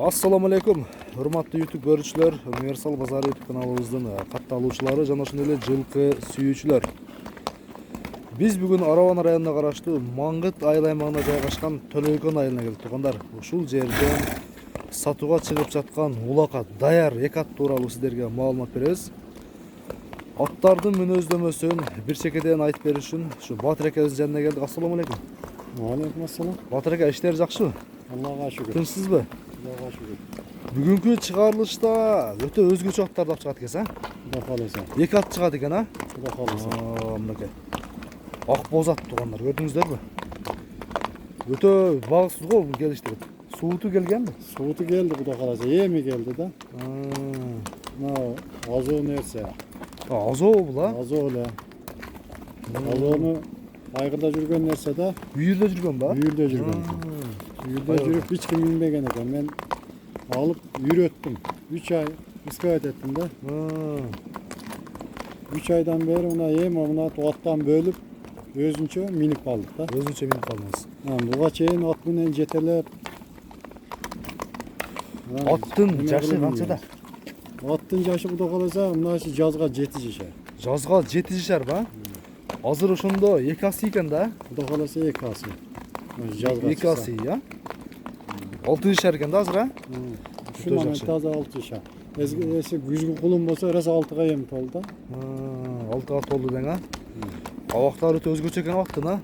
Assalamu alaikum, hurmatly YouTube görüşçüler, Universal Bazar YouTube kanalımızdan kattалуучулары жана ошондой эле жылкы сүйүүчүлөр. Биз бүгүн Араван районуна караштуу Маңгыт айыл аймагында жайгашкан Төлөйкөн айылына келдик. Туугандар, ушул жерден сатууга чыгып жаткан улака даяр эки ат тууралуу сиздерге маалымат беребиз. Аттардын мүнөздөмөсүн бир чекеден айтып бериш үчүн ушу Батыр экебиздин жанына келдик. Ассаламу алейкум. Алейкум ассалам. Батыр эке, иштер жакшыбы? Аллага шүгүр. Тынчсызбы? Аллага шүгүр. Бүгүнкү чыгарылышта өтө өзгөчө аттарды алып чыгат экенсиң, Кудай кааласа. Эки ат чыгат экен, а? Кудай кааласа. Мынакей. Ак боз ат туугандар, көрдүңүздөрбү? Өтө багысыз го келиштирип. Сууту келгенби? Сууту келди, Кудай кааласа. Эми келди да. Мына азоо нерсе. Азоо бул, а? Азоо эле. Азоону айгырда жүргөн нерсе да. Үйүрдө жүргөн ба? Үйүрдө жүргөн. Үйүрдө жүрүп эч ким билбеген экен. Мен алып үйрөттүм. 3 ай искабет еттим да. 3 айдан бери мына аттан бөлүп өзүнчө минип калдык да. Өзүнчө минип калдыңыз. Буга чейин ат менен жетелеп. Аттын жашы канчада? Аттын жашы Кудай кааласа мына жазга 7 жашар. Жазга 7 жашар ба? Азыр ошондо эки асы экен да? Кудай кааласа эки асы. Жазга Эки асы, а? 6 жашар экен да азыр, а? Ушул моментте азыр 6 жашар. Эси күзгү кулум болсо раз 6га эми толду да. 6га толду дең, а? Абактары өтө өзгөчө экен аттын, а?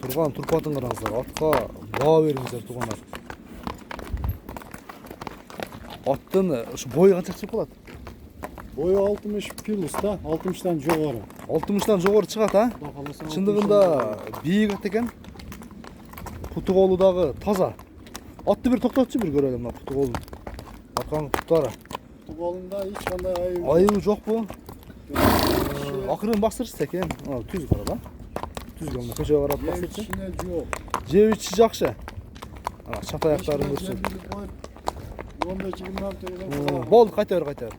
Турган турпатын караңыздар, атка баа бериңиздер туугандар. Аттын ушу бою канча чыгып калат? Бою 60 плюс да, 60тан жогору. 60тан жогору чыгат, а? Чындыгында бийик ат экен. Путу колу дагы таза. Атты бир токтотчу, бир көрөлүм мына путу колун. Аткан путтары. Путу колунда эч кандай айыбы жокпу? Акырын бастырчы экен. Түз кара да. Түзгө мына көчөгө карап бастырчы. Ичине жок. Жеп ичи жакшы. Чат аяктарын көрсөт. 15-20 Болду, кайта бер.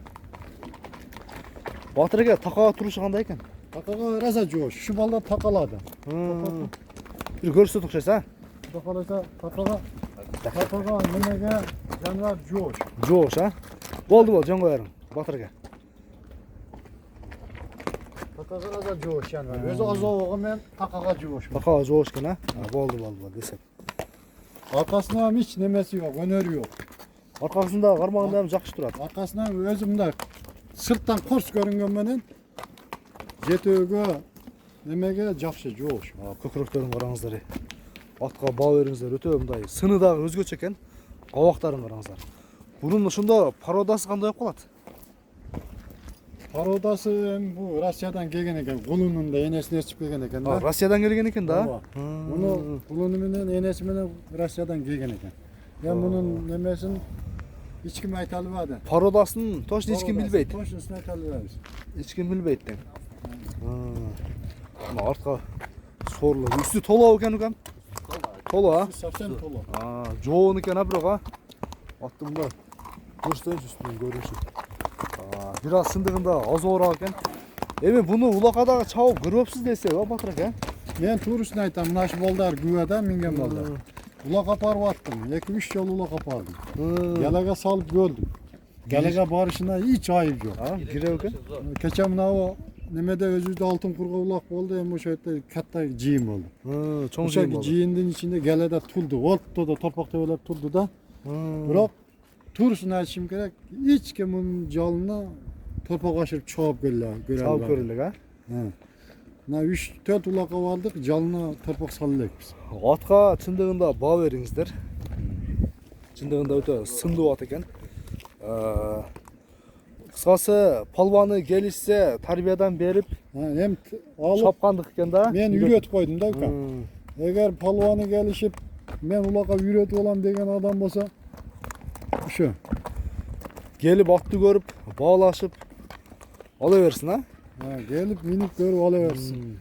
Батыр эке, такага турушу кандай экен? Такага раза жоош. Ушу балдар такалады. Бир көрсөт окшойсуз, а? Кудай кааласа такага немеге жаныбар жоош. Жоош, а? Болду, жөн коерум, Батыр эке. Такага раза жоош жаныбар. Өзү азоого мен такага жоош. Такага жоош экен, а? Болду, десек. Аркасынан эч немеси жок, өнөрү жок. Аркасында кармагында эми жакшы турат. Аркасынан өзү мындай сырттан корс көрүнгөн менен жетөөгө немеге жакшы жоош. Көкүрөктөрүн караңыздар. Атка баа бериңиздер, өтө мындай сыны дагы өзгөчө экен. Абактарын караңыздар. Бунун ошондо породасы кандай болуп калат? Породасы эми бу Россиядан келген экен. Кулунун да энесин ээрчип келген экен да. Россиядан келген экен да? Муну кулуну менен энеси менен Россиядан келген экен. Эми мунун немесин эч ким айта албады. Породасын точно эч ким билбейт. Точносын айта албайбыз. Эч ким билбейт тең. Мына артка сорлу. Үстү толо экен укам. Толо, а? Совсем толо. Жоон экен, а бирок, а? Аттын мында көрсөтөйүнчү үстүнөн көрүнүшү. Бир аз сындыгында азоораак экен. Эми буну улакадагы чабып көрбөпсүз десе, Батыр эке? Мен туурусун айтам, мына аш балдар күбө да минген балдар. Улак апарып аттым. 2-3 жолу улак апардым. Галага салып бөлдүм. Галага барышына эч айып жок. Кире экен? Кече мынабу немеде өзүбүздө алтын курга улак болду, эми ошо жерде катта жыйын болду. Чоң жыйын болду. Жыйындын ичинде галада тулду. Отто да торпак төбөлөр тулду да. Бирок туурусун айтышым керек, эч ким мунун жалына торпак ашырып чоop көрө албайт. Чабып көрө элек, а? Мына 3-4 улакка бардык, жалына торпак сала элекпиз. Атка чындыгында баа бериңиздер. Чындыгында өтө сындуу ат экен. Кыскасы, палбаны келишсе тарбиядан берип, Эми алып чапкандык экен да. мен үйрөтүп койдум да ука. Эгер палбаны келишип, мен улакка үйрөтүп алам деген адам болсо, ошо. Келип атты көрүп, баалашып ала берсин, а? Келип минип көрүп ала берсин.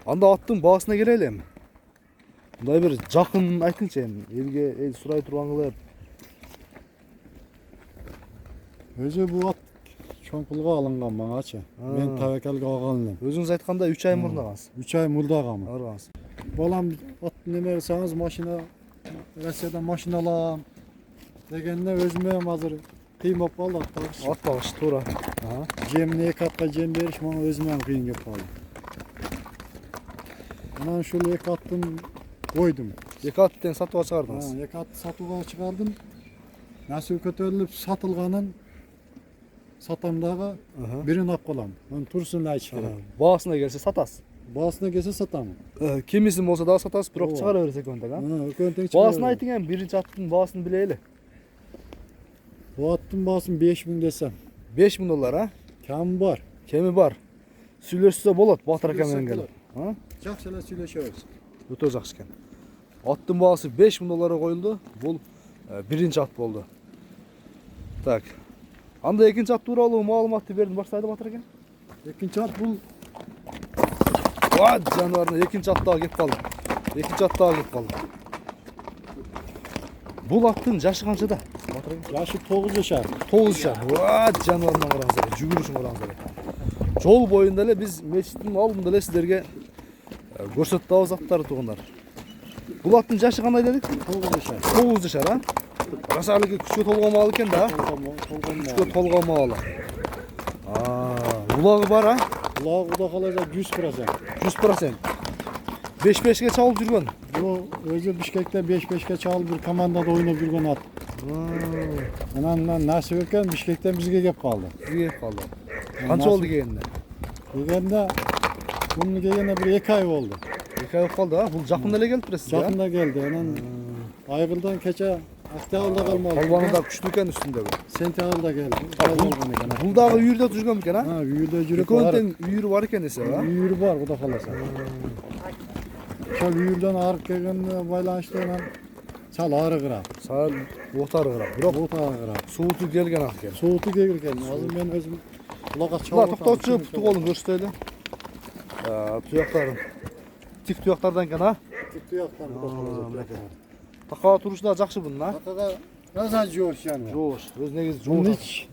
Анда аттын баасына келели эми. Мындай бир жакын айтыңчы эми, элге сурай турган кылып. Өзү бул ат чоң пулга алынган маңачы. Мен табакалга алган элем. Өзүңүз айтканда 3 ай мурда алгансыз. 3 ай мурда алганмын. Алгансыз. Балам ат неме берсеңиз машина Россиядан машина алам, Degende özümem hazır. Kıymap bal attılar. Atpağış, to'g'ri. Aha. Cemine katqa cem beriş bana özümem kıyın yapalım. Anan şöyle ek attım koydum. Екі аттен сатуға шығардыңыз. Ek attı satığa çıkardım. Nasıl kötülüp satılganın satamdağı Aha. birini ap kalam. Onu tursunla iç gerek. Бағасына келсе сатасыз. Bağısına gelse satamı. Кемесін болса да сатасыз, бирок Ооба. чыгара берсек онда, а? Ököntek Бағасын айтың эми, биринчи аттын бағасын билели. Bu attım bağısın 5.000 desem. 5000 доллар, а? Kam var. Кеми бар. Сүйлөшсө болот, Батыр ака менен Сүйлөшсөк келип. А? Жақсылар сөйлешебиз. Өтө жакшы экен. Аттын бағасы 5000 долларга коюлду. Бул биринчи ат болду. Так. Анда экинчи ат тууралуу маалыматты бердим, баштайды Батыр ака. İkinci at bul. Ва, жаныбарына экинчи ат дагы кеп калды. Экинчи ат дагы кеп калды. Бул аттын жашы канчада? Батыр ака. Yaşı 9 yaşar. 9 жаш. Ва, жаныбарына караңыздар, жүгүрүшүн караңыздар. Жол боюнда эле биз мечиттин алдында эле сиздерге көрсөтүп атабыз аттарды туугандар. Бул аттын жашы кандай дедик? 9 yaşar. 9 жашар, а? Расалыгы күчкө толгомалы экен да. Күчкө толгомалы. Улагы бар, а? Kulağı kuda kalacak 100%. 100%. 5-5'e çalıp жүргөн. Bu özü Bişkek'te 5-5'e çalıp bir komandada oynayıp yürgen at. Anan nasip eken Bişkek'ten bizge gelip kaldı. Bizge kaldı. Kança oldu gelende? Gelgende bunun gelgende bir 2 ay oldu. 2 ay kaldı, ha? Bu jakında ele gelip siz ya? Yakında geldi. Anan Aygıl'dan keçe Aktağıl'da kalmadı. Kalbanı da küçtü eken üstünde bu. Sentağıl'da geldi. Bul dağı yürüde жүргөн eken, ha? Ha, yürüde yürüp Ekönün var. teң үйürü var eken dese, ha? Yürü var bu da kalasa. Şöyle yürüden ağrıp gelgende baylanıştığına sal ağrı kıra. Sağ otarı kırak. Bırak Soğut ağrı kıra. soğutu gelgen ak eken. Soğutu gelirken azım ben özüm kulak Ulan çalıp. toktotçu putu kolun görstöydü. Tuyakların. Tik tuyaklardan eken, ha? Tuttu yaktan bu da kalacak. Taka turuşu da jakşı bunun, ha? Takada nasıl coş yani? Жош, öz negiz Bunun жош. hiç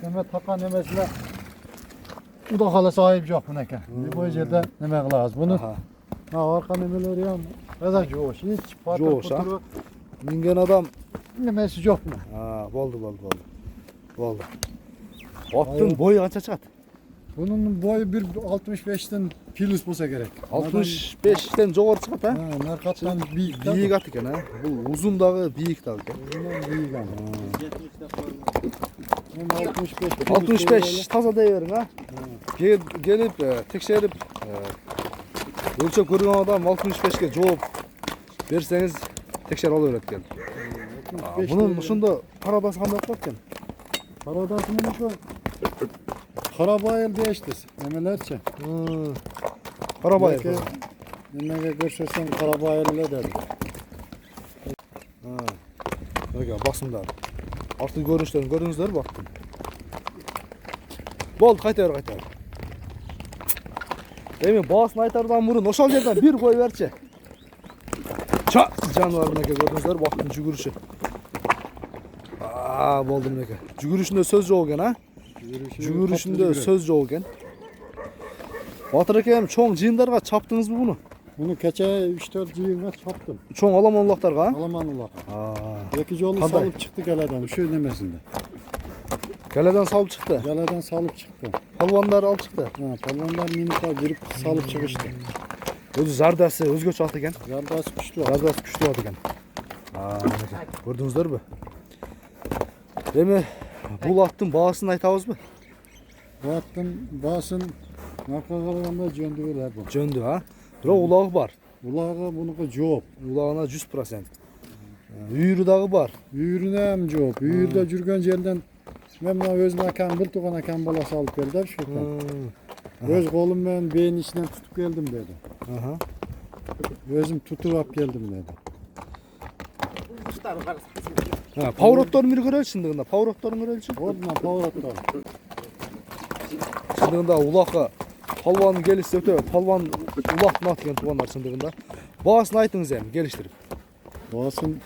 neme taka nemesine bu da kalasa ayıp yok bu neke. Bu yerde neme lazım. Bunu Aha. ha arka nemeleri ya. Nasıl coş? Hiç patır Coş, ha? patır Minген adam. nemesi yok mu? Boldu. Attın boyu kança çıkat? Bunun boyu bir 65'ten plus olsa gerek. 65'ten jogorı çıkat, ha? Ha, narkattan büyük. Biyik at eken, ha? Bu uzun dağı biyik dağı eken. Bundan büyük ama. Bunun 65. 65 taza deyiverin, ha? Gelip tekşerip ölçep görген adam 65'ke жооп берсеңиz tekşer alıverет eкен. Bunun ушунда карадасы кандай болот экен? Karadasının şu Karabayıl değişti. Nemelerçe. Карабай. Nemege görüşürsen Karabayıl ile dedi. Öyle basımlar. Artık görünüşlerini gördünüzler baktım. Boldu, kayta ver. Emin bağısını aytardan burun oşal yerden bir koy verçe. Ça canlarına gördünüzler baktım жүгүрүшү. Boldu mineke. Жүгүрүшүндө söz жок экен, ha? Жүгүрүшүндө söz жок экен. Батыр акем чоң жыйындарга чаптыңызбы буну? Bunu keçe 3-4 yığına çaptım. Чоң аламанлактарга? Alamanlılar. İki yolu Kanday. salıp çıktı galeden şu nemesinde. Keleden salıp çıktı. Galeden salıp çıktı. Palvanlar alıp çıktı. Ha, palvanlar minika girip salıp çıkıştı. Özü zardası özgöçü at eкен. Yardası güçlü var. Zardası küçtü at eкен. Gördünüzler mi? Demi bu attın bağısını aytabızbı? Bu attın basın narkolarında cöndüler bu. Jöndü, ha? Bira ulağı var. Ulağı bunu cevap. Ulağına 100%. Үйürü dağı var. Büyürüne hem cevap. Büyürde jürgen yerden ben buna öz mekan bir tuğan akan balası alıp geldi şu Öz kolum ben beyin içinden tutup geldim dedi. Aha. Özüm tutup geldim dedi. Поворотторун бир көрөлү чындыгында. Поворотторун көрөлүчү. Oradan pavratlar. Чындыгында улакка палванын келиши өтө палван улак нат экен туугандар чындыгында. Баасын айтыңыз эми келиштирип. Basın.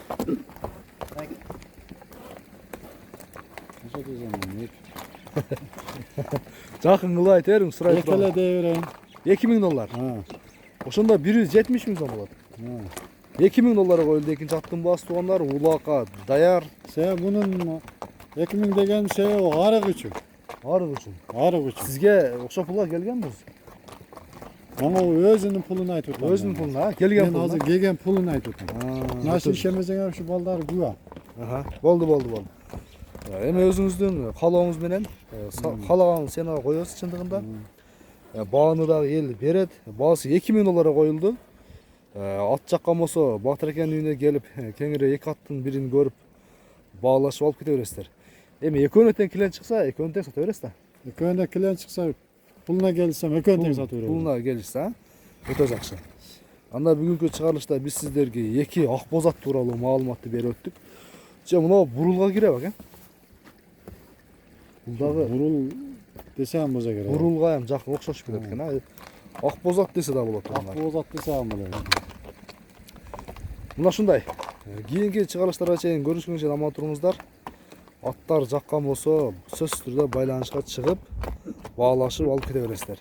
Kaça diyeceğim ben? Жакын кылып айт бериң, сурайт. Ekele devireyim. 2000 доллар. Ha. Ошондо 170 000 сом болот. Ha. $2000 koyuldu экинчи аттын baası тугандар. Улака даяр. Sen bunun 2000 degen şey o arık için. Arık için. Arık için. Sizge okşop pulga kelgenmiz? Ama o özünün pulunu aytıp. Özünün puluna, kelgen Ben puluna. hazır gegen pulunu aytıp. Nasıl Nasıl? işemezsen şu balдар güya. Aha, boldu. Эми өзүңүздүн каалооңуз менен каалаган ценага коебуз чындыгында. Бааны дагы эл берет. Баасы $2000 коюлду. Ат жаккан болсо Батыр экенин үйүнө келип, кеңири эки аттын бирин көрүп, баалашып алып кете бересиздер. Эми экөөнө тең килен чыкса, экөөнү тең сата бересиз да. Ekönde kilen çıksa puluna gelsem ekön tek satı veriyorum. Пулуна келишсе, өтө жакшы. Анда бүгүнкү чыгарылышта биз сиздерге эки ак боз ат тууралуу маалыматты берип өттүк. Же мына бурулга кире бак, Бул дагы Burul desem boza göre. бурулга hem жакын окшошуп кетет экен, Ак боз ат десе да болот. Ak bozat desem böyle. Мына ушундай. Кийинки чыгарылыштарга чейин көрүшкөнчө аман туруңуздар. Аттар жаккан болсо сөзсүз түрдө байланышка чыгып, баалашып алып кете бересиздер.